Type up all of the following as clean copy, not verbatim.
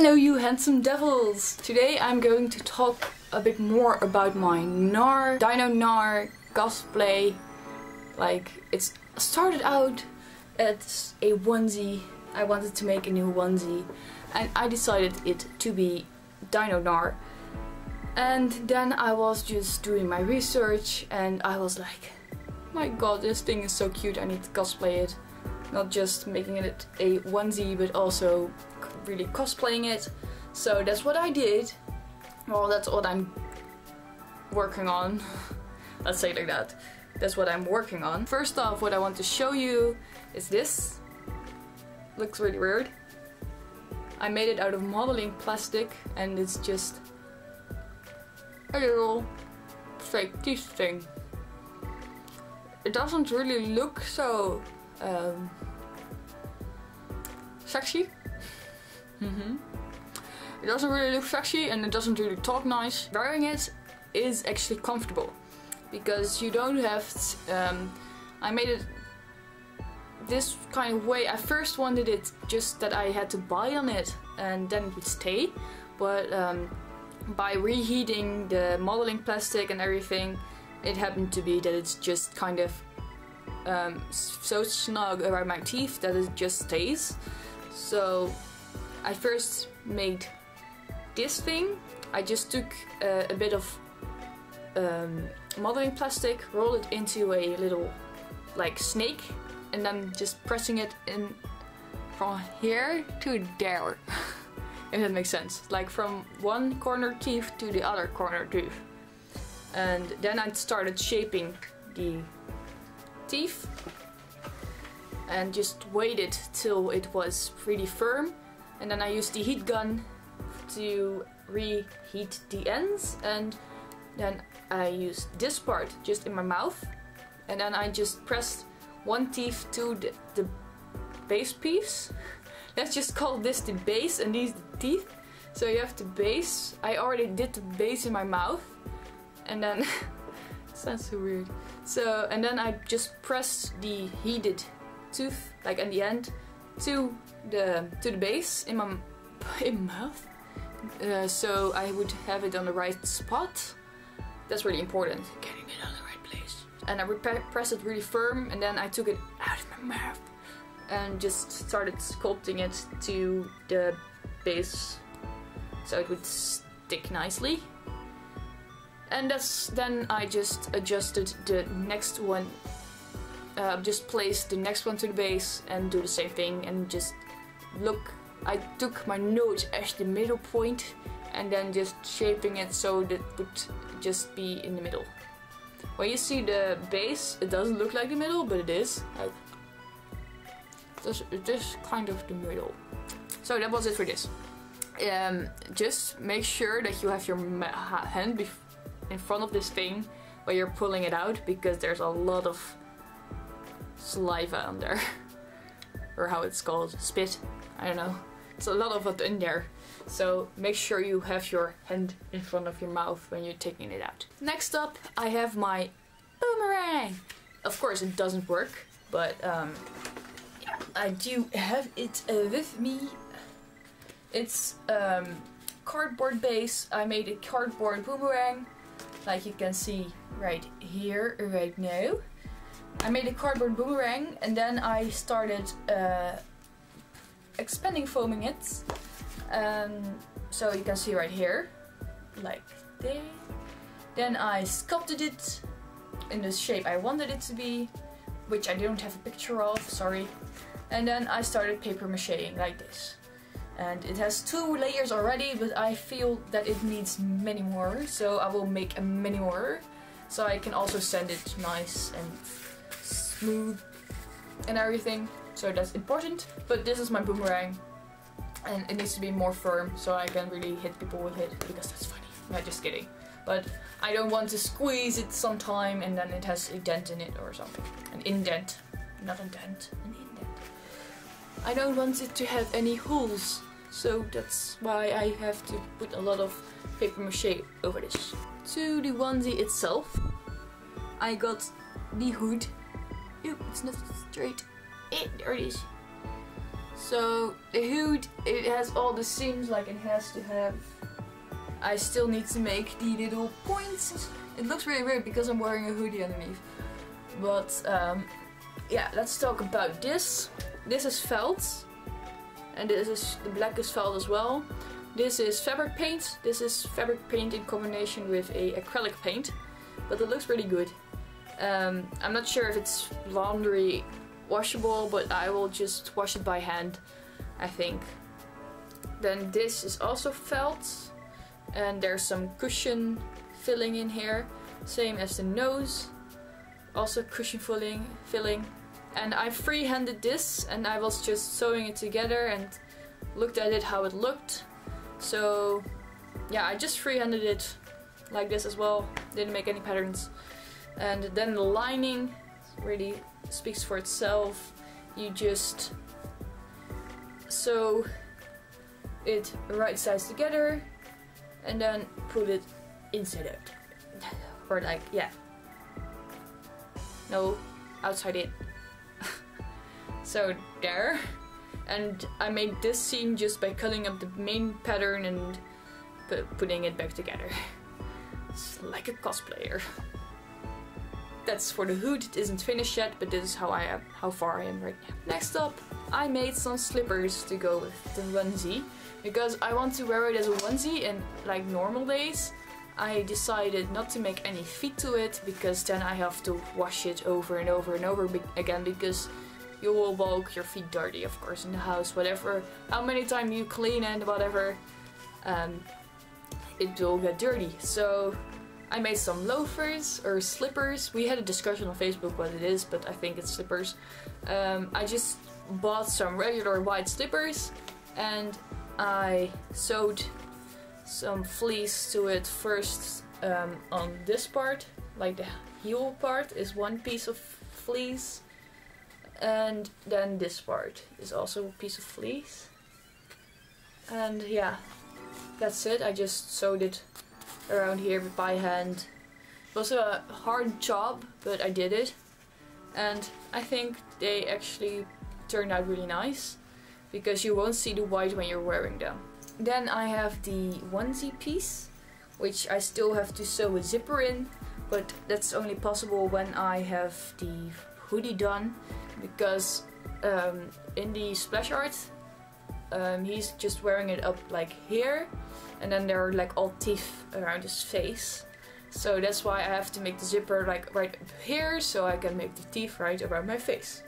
Hello you handsome devils! Today I'm going to talk a bit more about my Dino Gnar cosplay. Like, it started out as a onesie. I wanted to make a new onesie and I decided it to be Dino Gnar. And then I was just doing my research and I was like, my god, this thing is so cute, I need to cosplay it. Not just making it a onesie, but also really cosplaying it. So that's what I did. Well, that's what I'm working on. Let's say it like that. That's what I'm working on. First off, what I want to show you is this. Looks really weird. I made it out of modeling plastic and it's just a little fake teeth thing. It doesn't really look so sexy. It doesn't really look sexy and it doesn't really talk nice. Wearing it is actually comfortable because you don't have I made it this kind of way. I first wanted it just that I had to bite on it and then it would stay, but by reheating the modeling plastic and everything, it happened to be that it's just kind of so snug around my teeth that it just stays. So I first made this thing. I just took a bit of modeling plastic, rolled it into a little like snake, and then just pressing it in from here to there. If that makes sense. Like from one corner teeth to the other corner tooth. And then I started shaping the teeth and just waited till it was pretty firm, and then I used the heat gun to reheat the ends, and then I used this part just in my mouth, and then I just pressed one teeth to the base piece. Let's just call this the base and these the teeth. So you have the base. I already did the base in my mouth, and then sounds so weird. So, and then I just pressed the heated tooth, like at the end, to the base in my mouth. So I would have it on the right spot. That's really important, getting it on the right place. And I would press it really firm, and then I took it out of my mouth and just started sculpting it to the base so it would stick nicely. And then I just adjusted the next one, just placed the next one to the base and do the same thing, and just look, I took my nose as the middle point and then just shaping it so that it would just be in the middle. When you see the base, it doesn't look like the middle, but it is. It is kind of the middle. So that was it for this. Just make sure that you have your hand in front of this thing while you're pulling it out, because there's a lot of saliva on there. Or how it's called, spit, I don't know. It's a lot of it in there. So make sure you have your hand in front of your mouth when you're taking it out. Next up, I have my boomerang. Of course it doesn't work, but yeah, I do have it with me. It's cardboard base. I made a cardboard boomerang, like you can see right here, right now. I made a cardboard boomerang and then I started expanding foaming it. So you can see right here, like this. Then I sculpted it in the shape I wanted it to be, which I don't have a picture of, sorry. And then I started paper macheing like this. And it has 2 layers already, but I feel that it needs many more, so I will make many more, so I can also send it nice and smooth and everything. So that's important. But this is my boomerang, and it needs to be more firm so I can really hit people with it, because that's funny. No, just kidding. But I don't want to squeeze it sometime and then it has a dent in it or something. An indent, not a dent, an indent. I don't want it to have any holes. So that's why I have to put a lot of paper mache over this. To the onesie itself, I got the hood. Ew, it's not straight. There it is. So the hood, it has all the seams like it has to have. I still need to make the little points. It looks really weird because I'm wearing a hoodie underneath. But yeah, let's talk about this. This is felt. And this is the black is felt as well. This is fabric paint. This is fabric paint in combination with a acrylic paint. But it looks really good. I'm not sure if it's laundry washable, but I will just wash it by hand, I think. Then this is also felt. And there's some cushion filling in here. Same as the nose. Also cushion filling. And I freehanded this and I was just sewing it together and looked at it how it looked. So yeah, I just freehanded it like this as well. Didn't make any patterns. And then the lining really speaks for itself. You just sew it right sides together and then put it inside it. Or like, yeah. No, outside in. So there. And I made this seam just by cutting up the main pattern and putting it back together. It's like a cosplayer. That's for the hood. It isn't finished yet, but this is how far I am right now. Next up, I made some slippers to go with the onesie. Because I want to wear it as a onesie in like normal days. I decided not to make any feet to it because then I have to wash it over and over and over again because you will walk your feet dirty, of course, in the house, whatever, how many times you clean and whatever, it will get dirty. So I made some loafers or slippers. We had a discussion on Facebook what it is, but I think it's slippers. I just bought some regular white slippers and I sewed some fleece to it first on this part, like the heel part is one piece of fleece. And then this part is also a piece of fleece. And yeah, that's it. I just sewed it around here by hand. It was a hard job, but I did it. And I think they actually turned out really nice. Because you won't see the white when you're wearing them. Then I have the onesie piece, which I still have to sew a zipper in. But that's only possible when I have the hoodie done. Because in the splash art, he's just wearing it up like here, and then there are like all teeth around his face. So that's why I have to make the zipper like right up here, so I can make the teeth right around my face.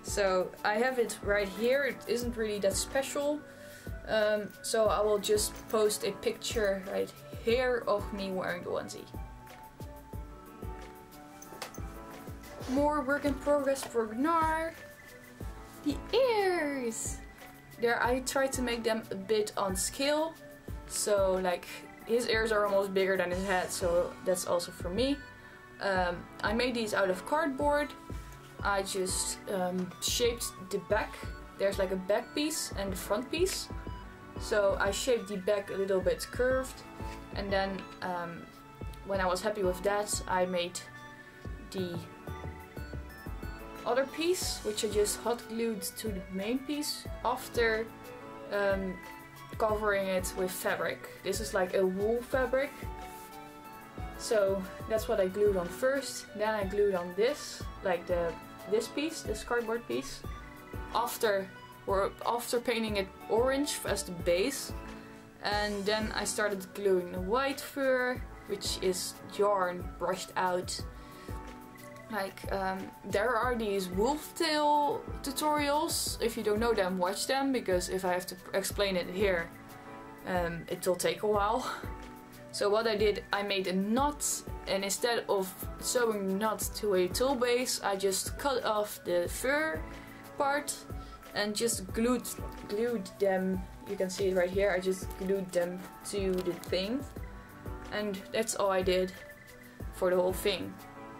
So I have it right here. It isn't really that special, so I will just post a picture right here of me wearing the onesie. More work in progress for Gnar. The ears! There I tried to make them a bit on scale. So like his ears are almost bigger than his head, so that's also for me. I made these out of cardboard. I just shaped the back. There's like a back piece and the front piece. So I shaped the back a little bit curved. And then when I was happy with that, I made the other piece, which I just hot glued to the main piece after covering it with fabric. This is like a wool fabric. So that's what I glued on first. Then I glued on this, like this piece, this cardboard piece. After painting it orange as the base. And then I started gluing the white fur, which is yarn brushed out. Like, there are these wolf tail tutorials. If you don't know them, watch them, because if I have to explain it here, it will take a while. So what I did, I made a knot, and instead of sewing the knot to a tulle base, I just cut off the fur part and just glued them. You can see it right here. I just glued them to the thing, and that's all I did for the whole thing.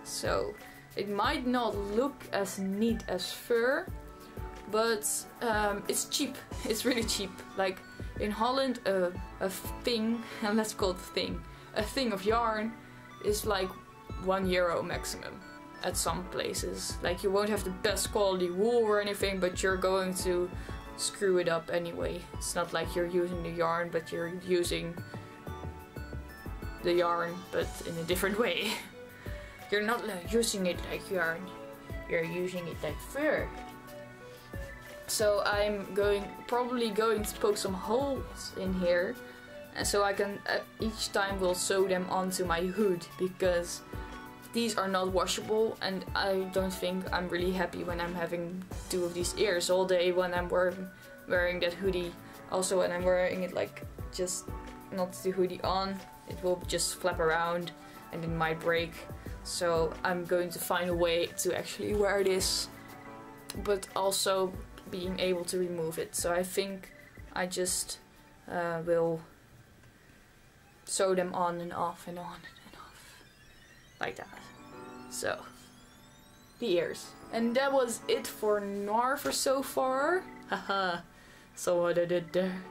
So it might not look as neat as fur, but it's cheap. It's really cheap. Like in Holland, a thing, and let's call it a thing of yarn is like €1 maximum at some places. Like you won't have the best quality wool or anything, but you're going to screw it up anyway. It's not like you're using the yarn, but you're using the yarn, but in a different way. You're not using it like yarn, you're using it like fur. So I'm probably going to poke some holes in here, and so I can each time will sew them onto my hood, because these are not washable, and I don't think I'm really happy when I'm having 2 of these ears all day when I'm wearing that hoodie. Also when I'm wearing it like just not the hoodie on, it will just flap around and it might break. So I'm going to find a way to actually wear this, but also being able to remove it. So I think I just will sew them on and off and on and off like that. So the ears, and that was it for Gnar for so far. Haha, so what I did there.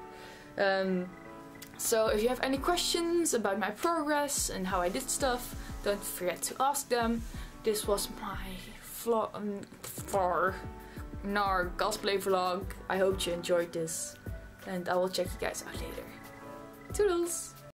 So if you have any questions about my progress and how I did stuff, don't forget to ask them. This was my Gnar cosplay vlog. I hope you enjoyed this, and I will check you guys out later. Toodles!